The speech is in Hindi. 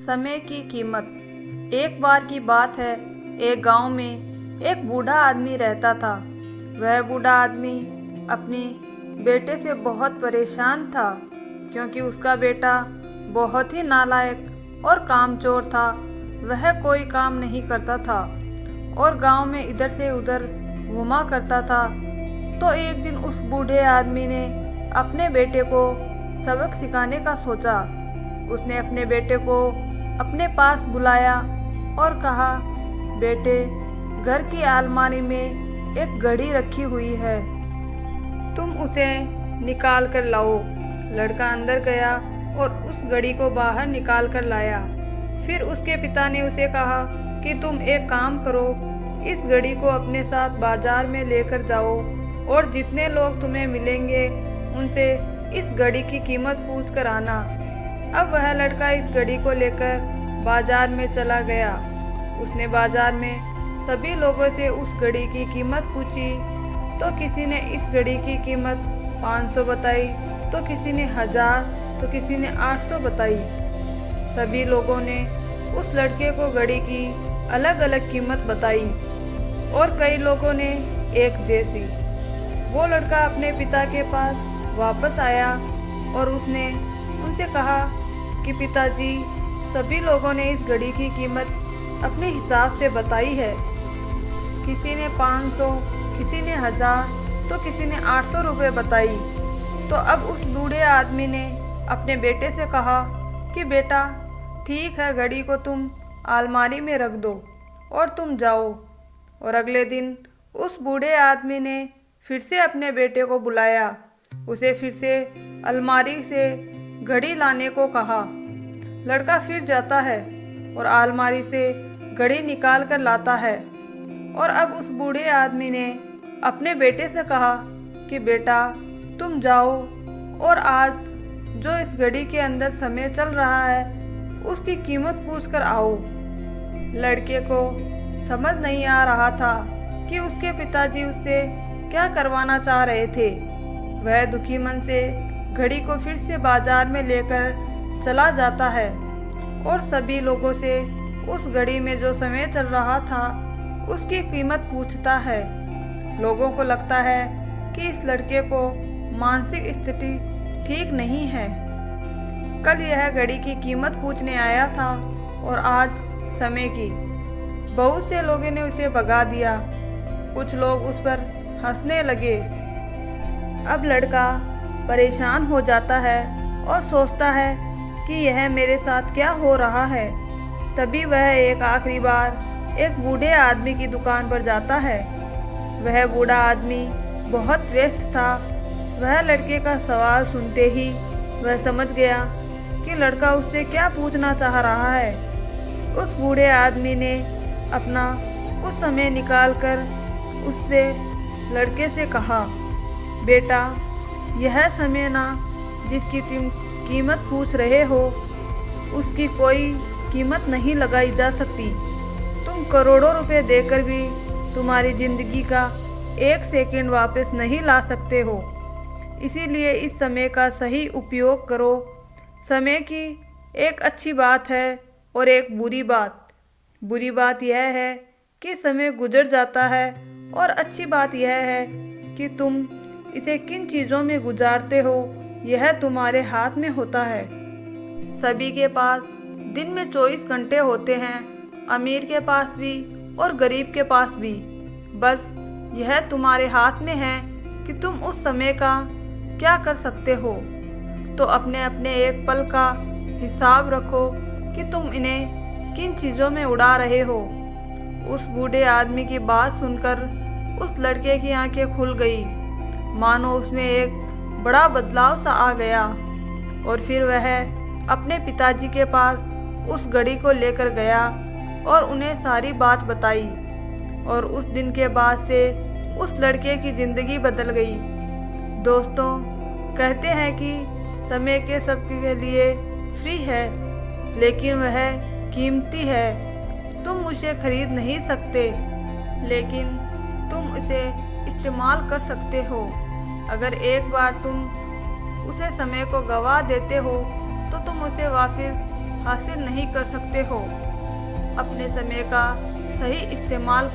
समय की कीमत। एक बार की बात है, एक गांव में एक बूढ़ा आदमी रहता था। वह बूढ़ा आदमी अपनी बेटे से बहुत परेशान था, क्योंकि उसका बेटा बहुत ही नालायक और कामचोर था। वह कोई काम नहीं करता था और गांव में इधर से उधर घूमा करता था। तो एक दिन उस बूढ़े आदमी ने अपने बेटे को सबक सिखाने का सोचा। उसने अपने बेटे को अपने पास बुलाया और कहा, बेटे, घर की अलमारी में एक घड़ी रखी हुई है, तुम उसे निकाल कर लाओ। लड़का अंदर गया और उस घड़ी को बाहर निकाल कर लाया। फिर उसके पिता ने उसे कहा कि तुम एक काम करो, इस घड़ी को अपने साथ बाजार में लेकर जाओ और जितने लोग तुम्हें मिलेंगे उनसे इस घड़ी की कीमत पूछ कर आना। अब वह लड़का इस घड़ी को लेकर बाजार में चला गया। उसने बाजार में सभी लोगों से उस घड़ी की कीमत पूछी। तो किसी ने इस घड़ी की कीमत 500 बताई, तो किसी ने 1000, तो किसी ने 800 बताई। सभी लोगों ने उस लड़के को घड़ी की अलग अलग कीमत बताई और कई लोगों ने एक जैसी। वो लड़का अपने पिता के पास वापस आया और उसने उनसे कहा कि पिताजी, सभी लोगों ने इस घड़ी की कीमत अपने हिसाब से बताई है। किसी ने 500, किसी ने 1000, तो किसी ने 800 रुपये बताई। तो अब उस बूढ़े आदमी ने अपने बेटे से कहा कि बेटा, ठीक है, घड़ी को तुम अलमारी में रख दो और तुम जाओ। और अगले दिन उस बूढ़े आदमी ने फिर से अपने बेटे को बुलाया। उसे फिर से अलमारी से घड़ी लाने को कहा। लड़का फिर जाता है और अलमारी से घड़ी निकाल कर लाता है। और अब उस बूढ़े आदमी ने अपने बेटे से कहा कि बेटा, तुम जाओ और आज जो इस घड़ी के अंदर समय चल रहा है उसकी कीमत पूछ कर आओ। लड़के को समझ नहीं आ रहा था कि उसके पिताजी उससे क्या करवाना चाह रहे थे। वह दुखी मन से घड़ी को फिर से बाजार में लेकर चला जाता है और सभी लोगों से उस घड़ी में जो समय चल रहा था उसकी कीमत पूछता है। लोगों को लगता है कि इस लड़के को मानसिक स्थिति ठीक नहीं है। कल यह घड़ी की कीमत पूछने आया था और आज समय की। बहुत से लोगों ने उसे भगा दिया। कुछ लोग उस पर हंसने लगे। अब लड़का परेशान हो जाता है और सोचता है कि यह मेरे साथ क्या हो रहा है। तभी वह एक आखिरी बार एक बूढ़े आदमी की दुकान पर जाता है। वह बूढ़ा आदमी बहुत व्यस्त था। वह लड़के का सवाल सुनते ही वह समझ गया कि लड़का उससे क्या पूछना चाह रहा है। उस बूढ़े आदमी ने अपना कुछ समय निकालकर उससे लड़के से कहा, बेटा, यह समय ना जिसकी तुम कीमत पूछ रहे हो उसकी कोई कीमत नहीं लगाई जा सकती। तुम करोड़ों रुपए देकर भी तुम्हारी जिंदगी का एक सेकंड वापस नहीं ला सकते हो। इसीलिए इस समय का सही उपयोग करो। समय की एक अच्छी बात है और एक बुरी बात। बुरी बात यह है कि समय गुजर जाता है और अच्छी बात यह है कि तुम इसे किन चीज़ों में गुजारते हो, यह तुम्हारे हाथ में होता है। सभी के पास दिन में 24 घंटे होते हैं, अमीर के पास भी और गरीब के पास भी। बस यह तुम्हारे हाथ में है कि तुम उस समय का क्या कर सकते हो। तो अपने अपने एक पल का हिसाब रखो कि तुम इन्हें किन चीज़ों में उड़ा रहे हो। उस बूढ़े आदमी की बात सुनकर उस लड़के की आंखें खुल गई, मानो उसमें एक बड़ा बदलाव सा आ गया। और फिर वह अपने पिताजी के पास उस घड़ी को लेकर गया और उन्हें सारी बात बताई। और उस दिन के बाद से उस लड़के की ज़िंदगी बदल गई। दोस्तों, कहते हैं कि समय के सबके लिए फ्री है, लेकिन वह कीमती है। तुम उसे खरीद नहीं सकते, लेकिन तुम इसे इस्तेमाल कर सकते हो। अगर एक बार तुम उसे समय को गवा देते हो तो तुम उसे वापस हासिल नहीं कर सकते हो। अपने समय का सही इस्तेमाल करो।